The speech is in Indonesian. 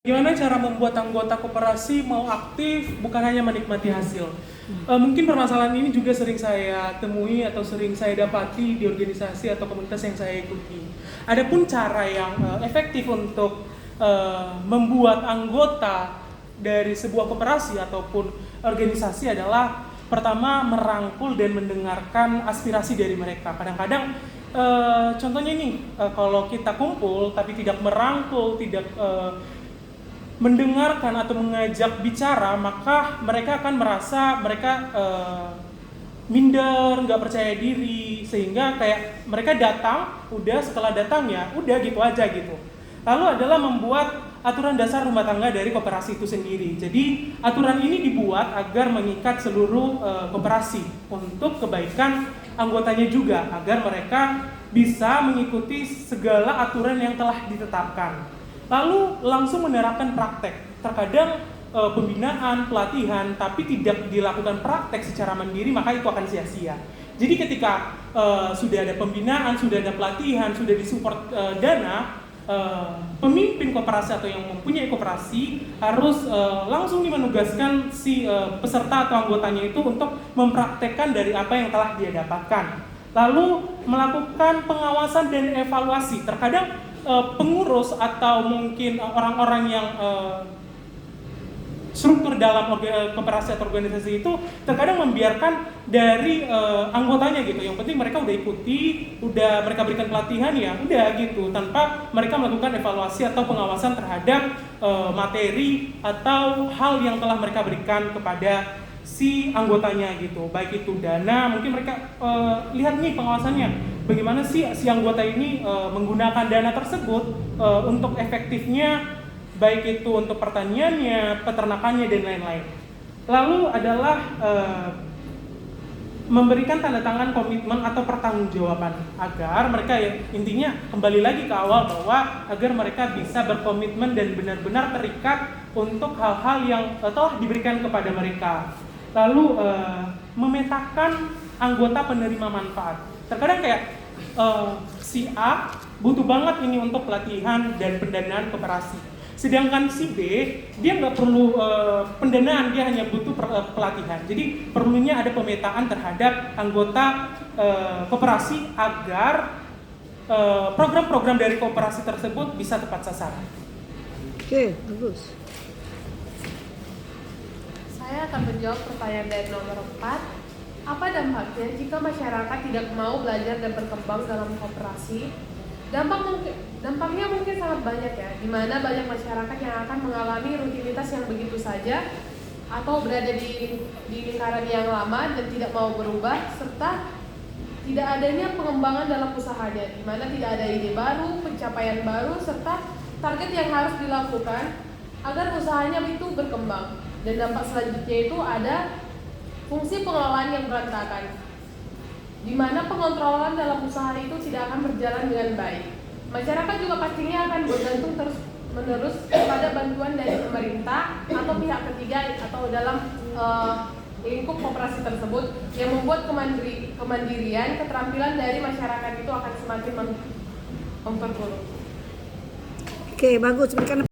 Gimana cara membuat anggota koperasi mau aktif bukan hanya menikmati hasil? Mungkin permasalahan ini juga sering saya temui atau sering saya dapati di organisasi atau komunitas yang saya ikuti. Adapun cara yang efektif untuk membuat anggota dari sebuah koperasi ataupun organisasi adalah pertama merangkul dan mendengarkan aspirasi dari mereka. Kadang-kadang contohnya ini kalau kita kumpul tapi tidak merangkul, tidak mendengarkan atau mengajak bicara, maka mereka akan merasa mereka minder, nggak percaya diri, sehingga kayak mereka datang, udah setelah datangnya, udah gitu aja gitu. Lalu adalah membuat aturan dasar rumah tangga dari koperasi itu sendiri. Jadi aturan ini dibuat agar mengikat seluruh koperasi untuk kebaikan anggotanya juga, agar mereka bisa mengikuti segala aturan yang telah ditetapkan. Lalu langsung menerapkan praktek. Terkadang pembinaan, pelatihan, tapi tidak dilakukan praktek secara mandiri, maka itu akan sia-sia. Jadi ketika sudah ada pembinaan, sudah ada pelatihan, sudah disupport dana, pemimpin koperasi atau yang mempunyai koperasi harus langsung menugaskan si peserta atau anggotanya itu untuk mempraktekkan dari apa yang telah dia dapatkan. Lalu melakukan pengawasan dan evaluasi. Terkadang pengurus atau mungkin orang-orang yang struktur dalam koperasi atau organisasi itu terkadang membiarkan dari anggotanya gitu. Yang penting mereka udah ikuti, udah mereka berikan pelatihan, ya udah gitu, tanpa mereka melakukan evaluasi atau pengawasan terhadap materi atau hal yang telah mereka berikan kepada si anggotanya gitu. Baik itu dana, mungkin mereka lihat nih pengawasannya, bagaimana sih si anggota ini menggunakan dana tersebut untuk efektifnya, baik itu untuk pertaniannya, peternakannya, dan lain-lain. Lalu adalah memberikan tanda tangan komitmen atau pertanggungjawaban agar mereka, ya intinya kembali lagi ke awal, bahwa agar mereka bisa berkomitmen dan benar-benar terikat untuk hal-hal yang telah diberikan kepada mereka. Lalu memetakan anggota penerima manfaat. Terkadang kayak si A butuh banget ini untuk pelatihan dan pendanaan koperasi, sedangkan si B dia nggak perlu pendanaan, dia hanya butuh pelatihan. Jadi perlunya ada pemetaan terhadap anggota koperasi agar program-program dari koperasi tersebut bisa tepat sasaran. Oke, bagus. Saya akan menjawab pertanyaan dari nomor 4. Apa dampaknya jika masyarakat tidak mau belajar dan berkembang dalam koperasi? Dampaknya mungkin sangat banyak ya, di mana banyak masyarakat yang akan mengalami rutinitas yang begitu saja atau berada di lingkaran yang lama dan tidak mau berubah, serta tidak adanya pengembangan dalam usahanya, di mana tidak ada ide baru, pencapaian baru, serta target yang harus dilakukan agar usahanya itu berkembang. Dan dampak selanjutnya itu ada fungsi pengelolaan yang berantakan, di mana pengontrolan dalam usaha itu tidak akan berjalan dengan baik. Masyarakat juga pastinya akan bergantung terus-menerus kepada bantuan dari pemerintah atau pihak ketiga atau dalam lingkup koperasi tersebut, yang membuat kemandirian, keterampilan dari masyarakat itu akan semakin memperburuk. Oke, bagus. Berikan